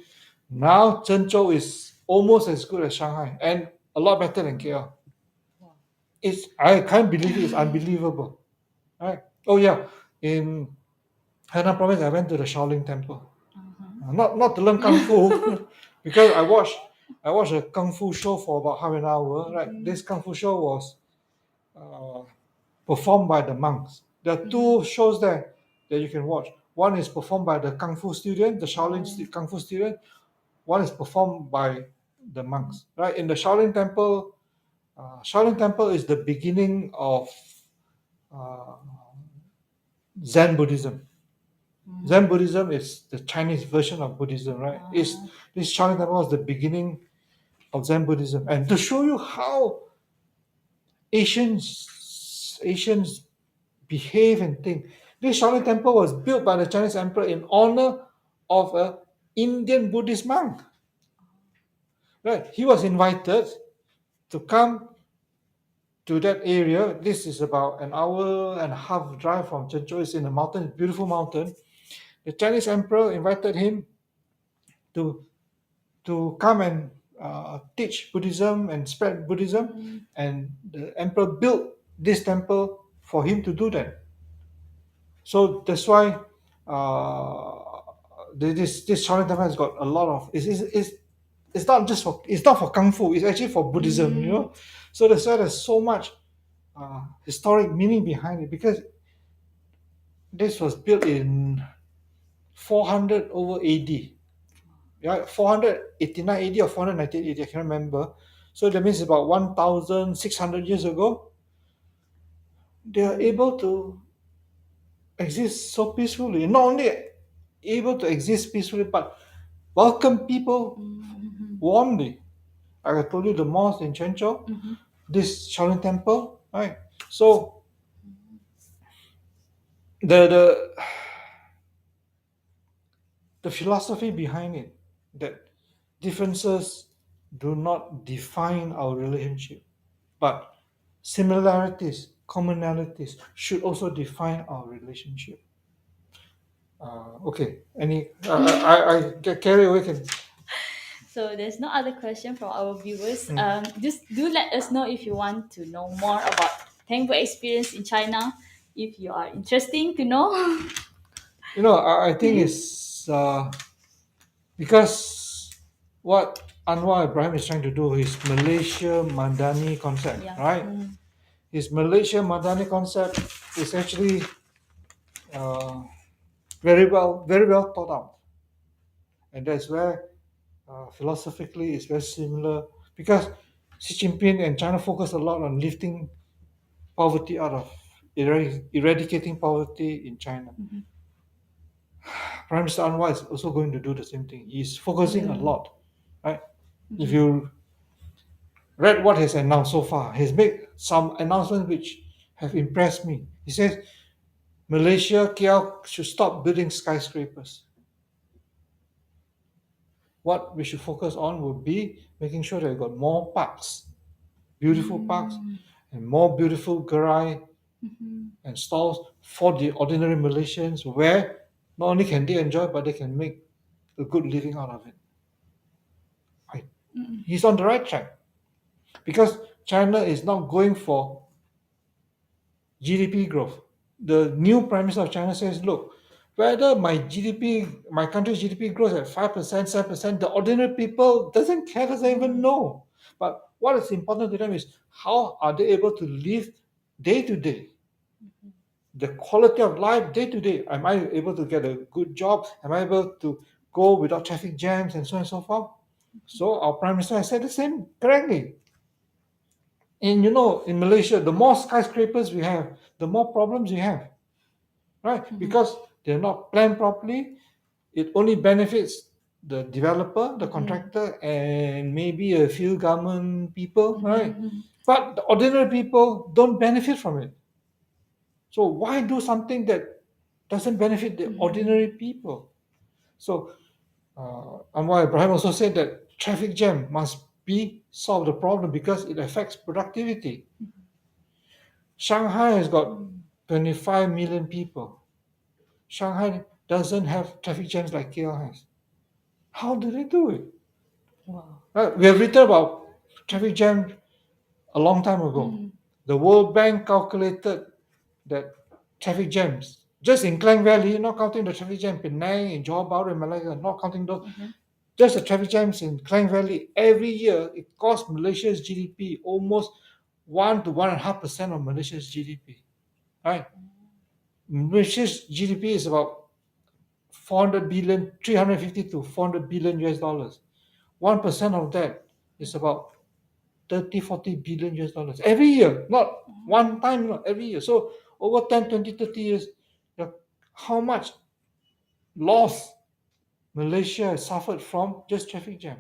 [SPEAKER 3] Now Zhengzhou is almost as good as Shanghai and a lot better than KL. I can't believe it. It's unbelievable. Right? Oh yeah, in Henan province, I went to the Shaolin Temple. Not to learn kung fu, because I watched a kung fu show for about half an hour. Right, this kung fu show was performed by the monks. There are two shows there that you can watch. One is performed by the kung fu student, the Shaolin kung fu student. One is performed by the monks. Right, in the Shaolin Temple. Shaolin Temple is the beginning of Zen Buddhism. Zen Buddhism is the Chinese version of Buddhism, right? This Shaolin Temple was the beginning of Zen Buddhism, and to show you how Asians behave and think. This Shaolin Temple was built by the Chinese emperor in honor of a Indian Buddhist monk. Right? He was invited to come to that area. This is about an hour and a half drive from Zhengzhou. It's in a mountain, beautiful mountain. The Chinese emperor invited him to come and teach Buddhism and spread Buddhism, and the emperor built this temple for him to do that. So that's why this Shaolin temple has got a lot of it's not just for it's not for kung fu. It's actually for Buddhism. You know, so that's why there's so much historic meaning behind it, because this was built in 400 over AD. Yeah, 489 AD or 498 AD, I can't remember. So that means about 1,600 years ago, they are able to exist so peacefully. Not only able to exist peacefully, but welcome people warmly. Like I told you, the mosque in Chenzhou, this Shaolin temple, right? So the the philosophy behind it, that differences do not define our relationship, but similarities, commonalities should also define our relationship. Okay, I get carried away.
[SPEAKER 2] So there's no other question from our viewers. Just do let us know if you want to know more about Tango experience in China. If you are interesting to know.
[SPEAKER 3] You know, I think it's because what Anwar Ibrahim is trying to do is Malaysia Madani concept,
[SPEAKER 2] Yeah.
[SPEAKER 3] right? His Malaysia Madani concept is actually uh, very well thought out, and that's where philosophically it's very similar, because Xi Jinping and China focus a lot on lifting poverty out of eradicating poverty in China. Prime Minister Anwar is also going to do the same thing. He's focusing a lot, right? If you read what he's announced so far, he's made some announcements which have impressed me. He says Malaysia, KL should stop building skyscrapers. What we should focus on would be making sure that we've got more parks, beautiful parks, and more beautiful gerai and stalls for the ordinary Malaysians, where not only can they enjoy, but they can make a good living out of it. Right? He's on the right track, because China is not going for GDP growth. The new Prime Minister of China says, look, whether my country's GDP grows at 5%, 7%, the ordinary people doesn't care, doesn't even know. But what is important to them is how are they able to live day to day? The quality of life day to day. Am I able to get a good job? Am I able to go without traffic jams and so on and so forth? So our Prime Minister has said the same correctly. And you know, in Malaysia, the more skyscrapers we have, the more problems we have, right? Because they're not planned properly. It only benefits the developer, the contractor, and maybe a few government people, right? But the ordinary people don't benefit from it. So why do something that doesn't benefit the ordinary people? So Anwar Ibrahim also said that traffic jam must be solved the problem, because it affects productivity. Shanghai has got 25 million people. Shanghai doesn't have traffic jams like KL has. How do they do it?
[SPEAKER 2] Wow.
[SPEAKER 3] We have written about traffic jam a long time ago. The World Bank calculated that traffic jams, just in Klang Valley, not counting the traffic jam in Penang, in Johor Bahru, in Malacca, not counting those, just the traffic jams in Klang Valley, every year it costs Malaysia's GDP almost 1 to 1.5% of Malaysia's GDP. Right? Malaysia's GDP is about 400 billion, 350 to 400 billion US dollars. 1% of that is about 30, 40 billion US dollars every year, not one time, not every year. So over 10, 20, 30 years, how much loss Malaysia has suffered from just traffic jam.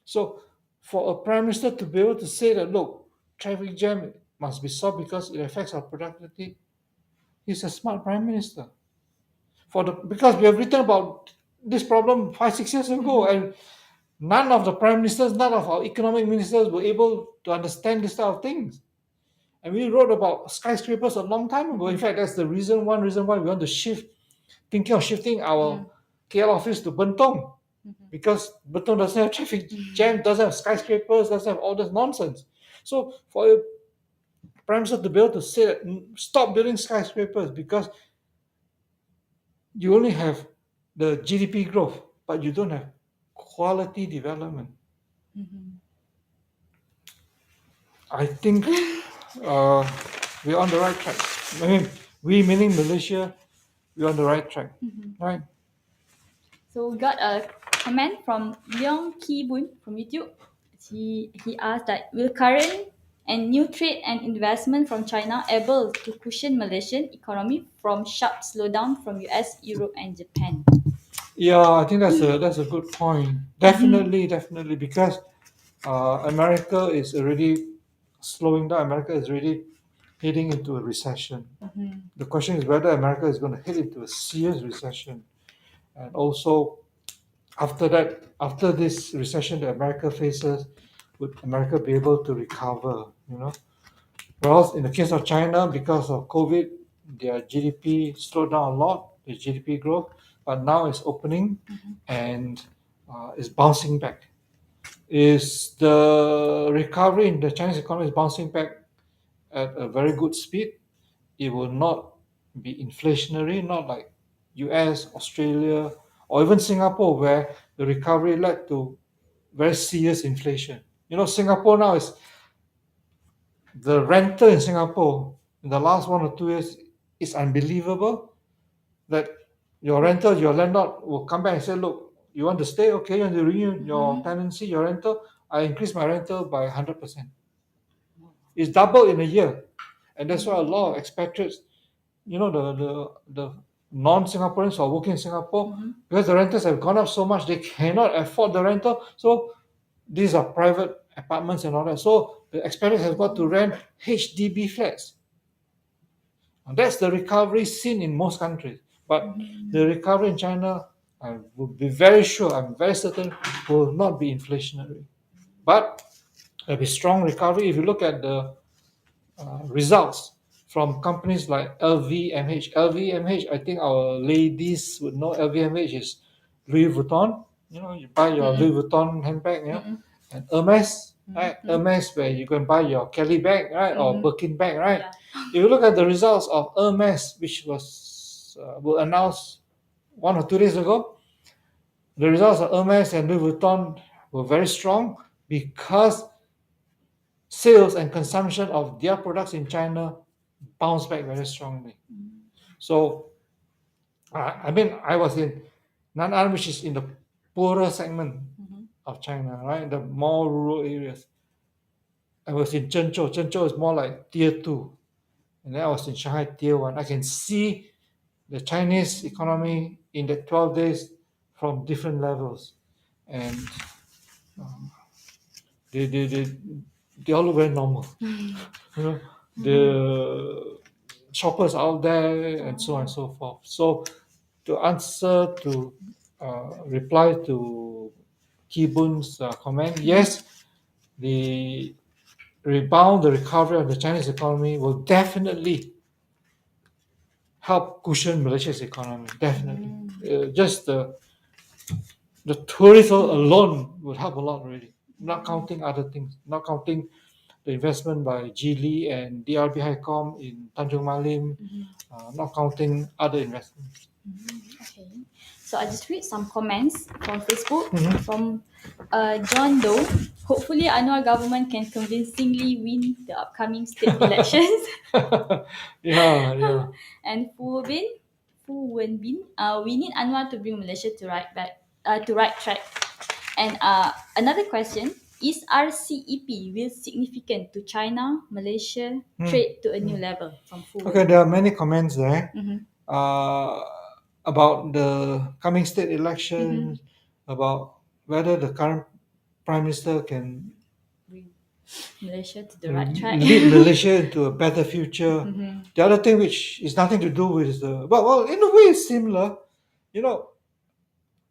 [SPEAKER 3] So for a prime minister to be able to say that, look, traffic jam must be solved because it affects our productivity, he's a smart prime minister. Because we have written about this problem 5-6 years ago, and none of the prime ministers, none of our economic ministers were able to understand this type of things. And we wrote about skyscrapers a long time ago. In fact, that's one reason why we want to thinking of shifting our KL office to Bentong. Because Bentong doesn't have traffic jam, doesn't have skyscrapers, doesn't have all this nonsense. So for a prime minister to be able to say that, stop building skyscrapers because you only have the GDP growth, but you don't have quality development. I think we're on the right track. I mean, we meaning Malaysia, we're on the right track, right?
[SPEAKER 2] So we got a comment from Leong Ki Boon from YouTube. He asked that will current and new trade and investment from China able to cushion Malaysian economy from sharp slowdown from US, Europe, and Japan?
[SPEAKER 3] Yeah, I think that's a good point. Definitely, because America is already slowing down. America is already heading into a recession. The question is whether America is going to head into a serious recession, and also after this recession that America faces, would America be able to recover? Well, in the case of China, because of COVID, their GDP slowed down a lot, the GDP growth, but now it's opening and it's bouncing back. Is the recovery in the Chinese economy is bouncing back at a very good speed? It will not be inflationary, not like US, Australia, or even Singapore, where the recovery led to very serious inflation. Singapore now is the rental in Singapore in the last 1 or 2 years is unbelievable that your landlord will come back and say, look, you want to stay? Okay, you want to renew your tenancy, your rental? I increase my rental by 100%. It's double in a year. And that's why a lot of expatriates, the non-Singaporeans who are working in Singapore, because the rentals have gone up so much, they cannot afford the rental. So these are private apartments and all that. So the expatriates have got to rent HDB flats. And that's the recovery seen in most countries. But the recovery in China, I would be very sure, I'm very certain, will not be inflationary. But there'll be strong recovery. If you look at the results from companies like LVMH. LVMH, I think our ladies would know LVMH is Louis Vuitton. You buy your Louis Vuitton handbag, and Hermes, right? Hermes, where you can buy your Kelly bag, right? Or Birkin bag, right?
[SPEAKER 2] Yeah.
[SPEAKER 3] If you look at the results of Hermes, which were announced 1 or 2 days ago, the results of Hermes and Louis Vuitton were very strong because sales and consumption of their products in China bounced back very strongly. So, I was in Nan'an, which is in the poorer segment of China, right? The more rural areas. I was in Zhengzhou. Zhengzhou is more like tier 2. And then I was in Shanghai, tier 1. I can see the Chinese economy in the 12 days from different levels. And they all look very normal. The shoppers out there and so on and so forth. So to reply to Kibun's comment, yes, the recovery of the Chinese economy will definitely help cushion Malaysia's economy. Definitely, just the tourism alone would help a lot already. Not counting other things, not counting the investment by Geely and DRB Highcom in Tanjung Malim, not counting other investments.
[SPEAKER 2] Okay. So I just read some comments from Facebook from John Doe. Hopefully, Anwar government can convincingly win the upcoming state elections.
[SPEAKER 3] Yeah.
[SPEAKER 2] And Fu Wenbin, we need Anwar to bring Malaysia to right track. And another question: is RCEP will significant to China Malaysia trade to a new level? From Fu.
[SPEAKER 3] Okay, there are many comments there. about the coming state elections, about whether the current prime minister can
[SPEAKER 2] Bring Malaysia to the right track.
[SPEAKER 3] lead Malaysia into a better future. The other thing, which is nothing to do with the well, in a way, it's similar. You know,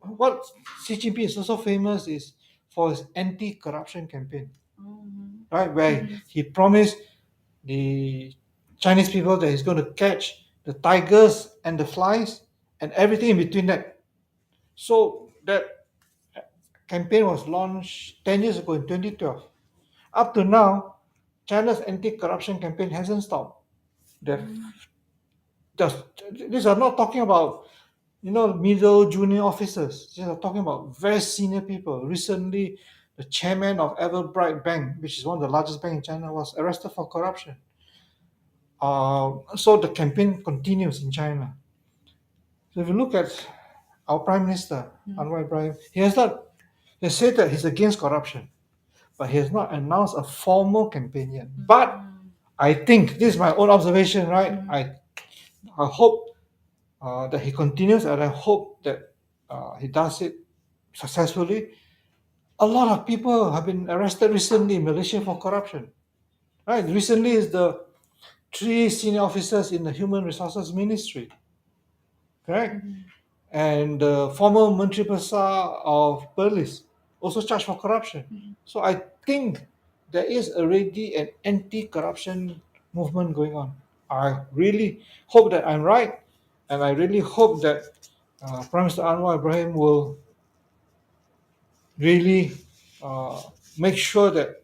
[SPEAKER 3] what Xi Jinping is also famous is for his anti-corruption campaign, right? Where he promised the Chinese people that he's going to catch the tigers and the flies and everything in between that. So that campaign was launched 10 years ago in 2012. Up to now, China's anti-corruption campaign hasn't stopped. They've just, these are not talking about middle junior officers. These are talking about very senior people. Recently, the chairman of Everbright Bank, which is one of the largest banks in China, was arrested for corruption. So the campaign continues in China. So if you look at our Prime Minister, Anwar Ibrahim, he has said that he's against corruption, but he has not announced a formal campaign yet. But I think, this is my own observation, right? I hope that he continues, and I hope that he does it successfully. A lot of people have been arrested recently in Malaysia for corruption. Right? Recently is the 3 senior officers in the Human Resources Ministry, correct? And the former Menteri Besar of Police also charged for corruption. So I think there is already an anti-corruption movement going on. I really hope that I'm right, and I really hope that Prime Minister Anwar Ibrahim will really make sure that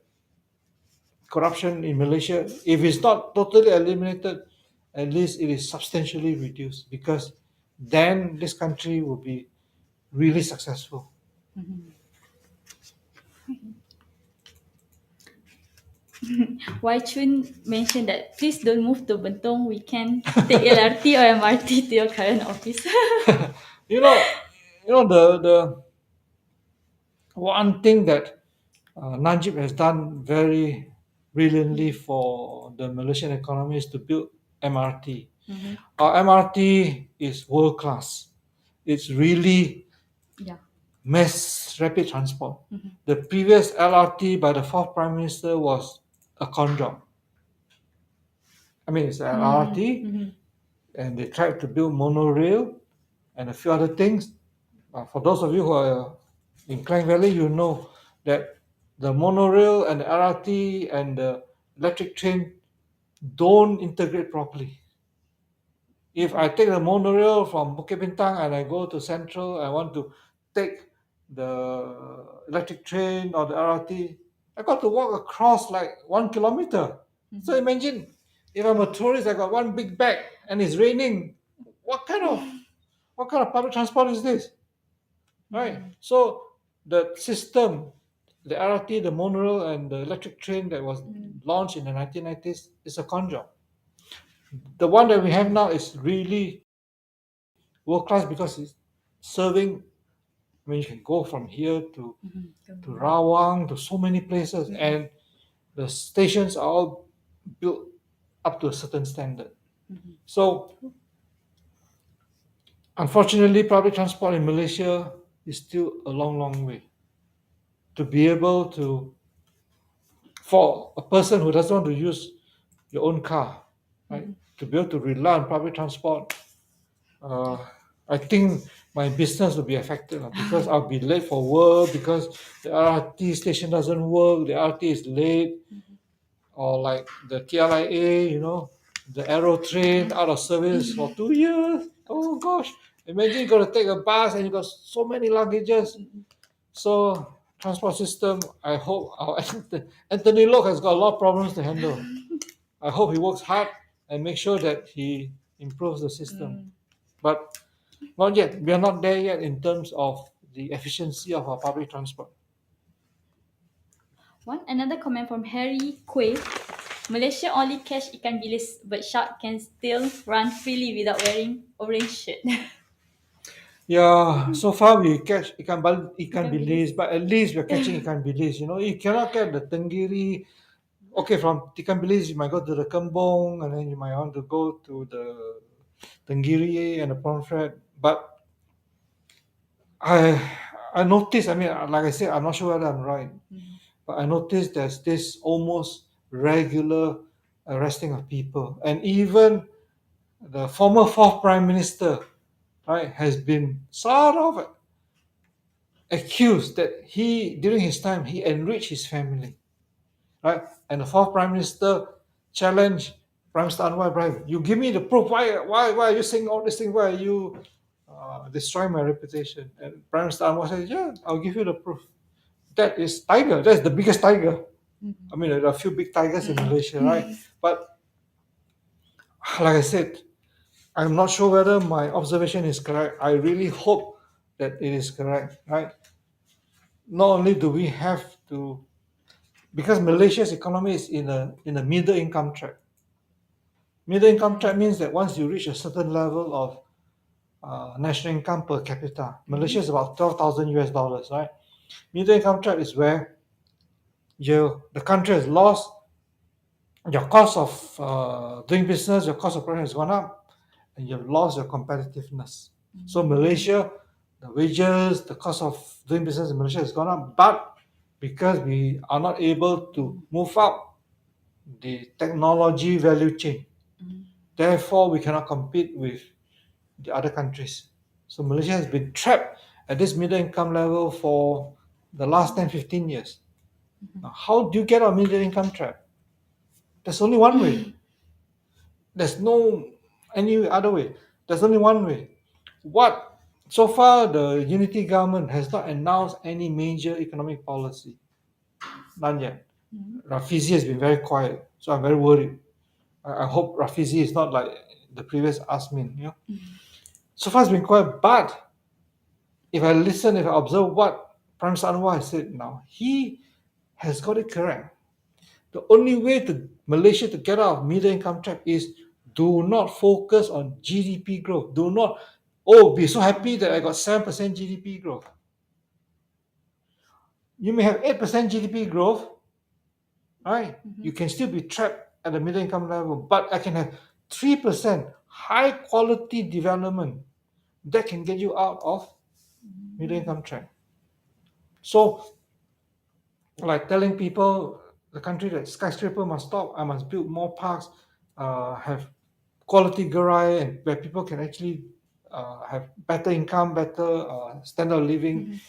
[SPEAKER 3] corruption in Malaysia, if it's not totally eliminated, at least it is substantially reduced, because then this country will be really successful.
[SPEAKER 2] Wai Chun mentioned that please don't move to Bentong. We can take LRT or MRT to your current office.
[SPEAKER 3] you know, the one thing that Najib has done very brilliantly for the Malaysian economy is to build MRT. Our MRT is world class. It's really
[SPEAKER 2] Yeah.
[SPEAKER 3] mass rapid transport. The previous LRT by the fourth prime minister was a con job. I mean, it's an LRT, and they tried to build monorail and a few other things. For those of you who are in Klang Valley, you know that the monorail and the LRT and the electric train don't integrate properly. If I take the monorail from Bukit Bintang and I go to Central, I want to take the electric train or the LRT, I got to walk across like 1 kilometer. So imagine if I'm a tourist, I got one big bag and it's raining. What kind of public transport is this? Right? So the system, the LRT, the monorail, and the electric train that was launched in the 1990s is a con job. The one that we have now is really world class because it's serving. I mean, you can go from here to Rawang to so many places, and the stations are all built up to a certain standard. So, unfortunately, public transport in Malaysia is still a long, long way. To be able to, for a person who doesn't want to use your own car, right, to be able to rely on public transport, I think my business will be affected because I'll be late for work because the RT station doesn't work, the RT is late, or like the KLIA, the Aero train out of service for 2 years. Oh gosh, imagine you got to take a bus and you got so many luggages. So transport system, I hope our Anthony Lok has got a lot of problems to handle. I hope he works hard and make sure that he improves the system. But not yet. We are not there yet in terms of the efficiency of our public transport.
[SPEAKER 2] Another comment from Harry Quay. Malaysia only catch ikan bilis, but shark can still run freely without wearing orange shirt.
[SPEAKER 3] Yeah, so far we catch ikan
[SPEAKER 2] Ikan
[SPEAKER 3] bilis, but at least we're catching ikan bilis. You cannot get the tenggiri. Okay, from ikan bilis you might go to the kembong, and then you might want to go to the tenggiri and the prawn fret. But I I noticed. I mean, like I said, I'm not sure whether I'm right, but I noticed there's this almost regular arresting of people, and even the former fourth prime minister, right, has been sort of accused that he during his time he enriched his family, right? And the fourth prime minister challenged Prime Minister Anwar Ibrahim. You give me the proof. Why are you saying all this thing? Why are you destroying my reputation? And Prime Minister Anwar said, "Yeah, I'll give you the proof. That is tiger. That's the biggest tiger. I mean, there are a few big tigers in Malaysia, right? But like I said, I'm not sure whether my observation is correct. I really hope that it is correct, right? Not only do we have to, because Malaysia's economy is in a middle income track. Middle income track means that once you reach a certain level of national income per capita, Malaysia is about 12,000 US dollars, right? Middle income track is where the country has lost your cost of doing business, your cost of production has gone up, and you've lost your competitiveness. So Malaysia, the wages, the cost of doing business in Malaysia has gone up, but because we are not able to move up the technology value chain, therefore we cannot compete with the other countries. So Malaysia has been trapped at this middle income level for the last 10, 15 years. Now, how do you get out of middle income trap? There's only one way. There's no any other way. There's only one way. What so far the unity government has not announced any major economic policy. None yet. Rafizi has been very quiet, so I'm very worried. I hope Rafizi is not like the previous Asmin. So far it's been quiet, but if I observe what Prime Minister Anwar has said now, he has got it correct. The only way to Malaysia to get out of middle income trap is do not focus on GDP growth. Do not, be so happy that I got 7% GDP growth. You may have 8% GDP growth, right? You can still be trapped at the middle income level, but I can have 3% high quality development that can get you out of middle income trap. So, like telling people the country that skyscraper must stop, I must build more parks, have quality gerai, and where people can actually have better income, better standard of living,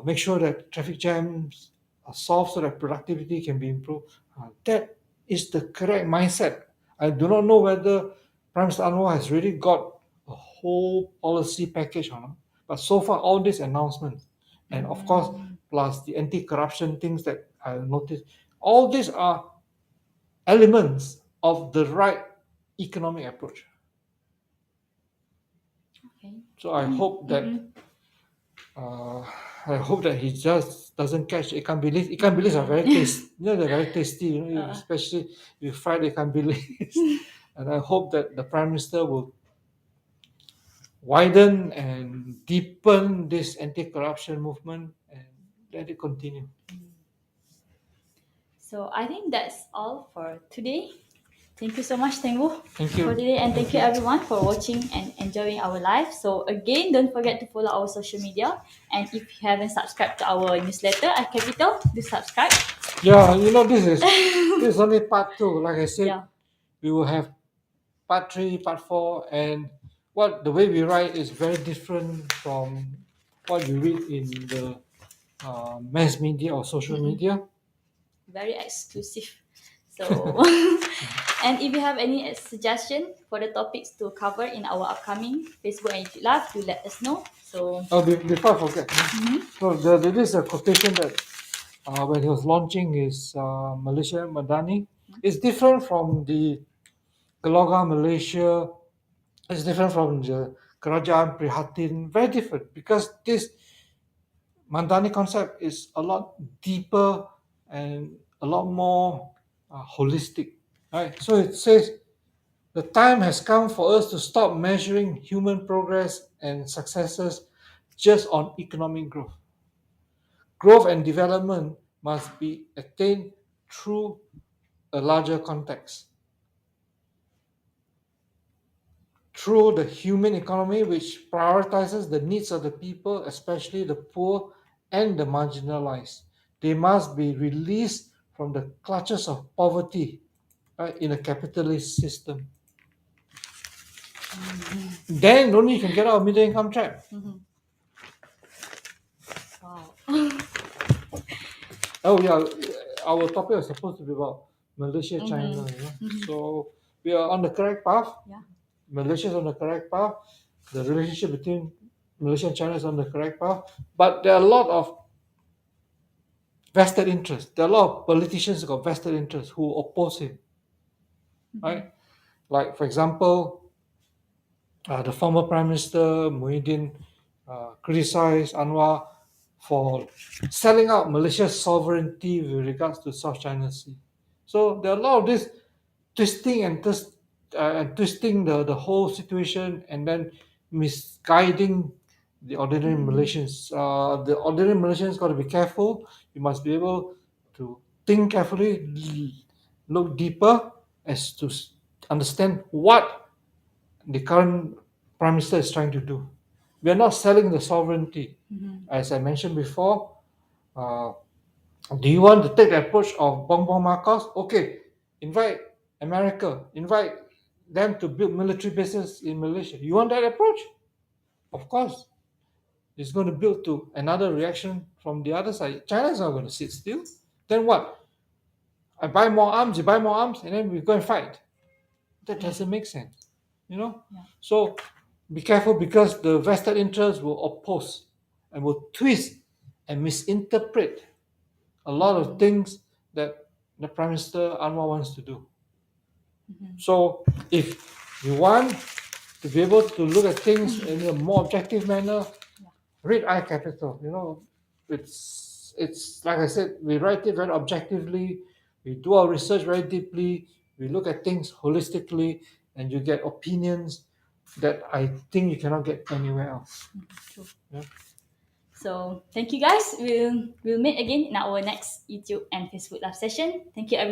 [SPEAKER 3] make sure that traffic jams are solved so that productivity can be improved. That is the correct mindset. I do not know whether Prime Minister Anwar has really got a whole policy package or not. But so far, all these announcements, and of course, plus the anti-corruption things that I noticed, all these are elements of the right economic approach.
[SPEAKER 2] Okay.
[SPEAKER 3] So I hope that he just doesn't catch ikan bilis. Ikan bilis are very tasty. They're very tasty. Especially if you fry the ikan bilis. And I hope that the Prime Minister will widen and deepen this anti-corruption movement and let it continue.
[SPEAKER 2] So I think that's all for today. Thank you so much, Tenggu,
[SPEAKER 3] Thank you.
[SPEAKER 2] for today, and thank you everyone for watching and enjoying our live. So again, don't forget to follow our social media, and if you haven't subscribed to our newsletter at Capital, do subscribe.
[SPEAKER 3] Yeah, this is only part 2. Like I said,
[SPEAKER 2] Yeah.
[SPEAKER 3] we will have part 3, part 4, and the way we write is very different from what you read in the mass media or social media.
[SPEAKER 2] Very exclusive. So, and if you have any suggestion for the topics to cover in our upcoming Facebook and YouTube Live, do let us know. So,
[SPEAKER 3] Before I forget, so there is a quotation that when he was launching his Malaysia Madani, it's different from the Keluarga Malaysia. It's different from the Kerajaan Prihatin. Very different because this Mandani concept is a lot deeper and a lot more holistic, right? So it says the time has come for us to stop measuring human progress and successes just on economic growth. Growth and development must be attained through a larger context, through the human economy, which prioritizes the needs of the people, especially the poor and the marginalized. They must be released from the clutches of poverty, right, in a capitalist system. Then only you can get out of middle income trap.
[SPEAKER 2] Wow.
[SPEAKER 3] Oh yeah, our topic was supposed to be about Malaysia-China. So we are on the correct path.
[SPEAKER 2] Yeah.
[SPEAKER 3] Malaysia is on the correct path. The relationship between Malaysia and China is on the correct path. But there are a lot of vested interests. There are a lot of politicians who got vested interests who oppose him. Right? Like, for example, the former Prime Minister Muhyiddin criticized Anwar for selling out Malaysia's sovereignty with regards to South China Sea. So there are a lot of this twisting and twisting the whole situation and then misguiding the ordinary Malaysians. The ordinary Malaysians got to be careful. You must be able to think carefully, look deeper as to understand what the current prime minister is trying to do. We are not selling the sovereignty. As I mentioned before, do you want to take the approach of Bong Bong Marcos? Okay, invite America, invite them to build military bases in Malaysia. You want that approach? Of course. It's going to build to another reaction from the other side. China's not going to sit still. Then what? I buy more arms, you buy more arms, and then we go and fight. That doesn't make sense. So be careful, because the vested interests will oppose and will twist and misinterpret a lot of things that the Prime Minister Anwar wants to do. So if you want to be able to look at things in a more objective manner, read iCapital. It's like I said, we write it very objectively, we do our research very deeply, we look at things holistically, and you get opinions that I think you cannot get anywhere else.
[SPEAKER 2] True.
[SPEAKER 3] Yeah.
[SPEAKER 2] So thank you guys. We'll meet again in our next YouTube and Facebook live session. Thank you everyone.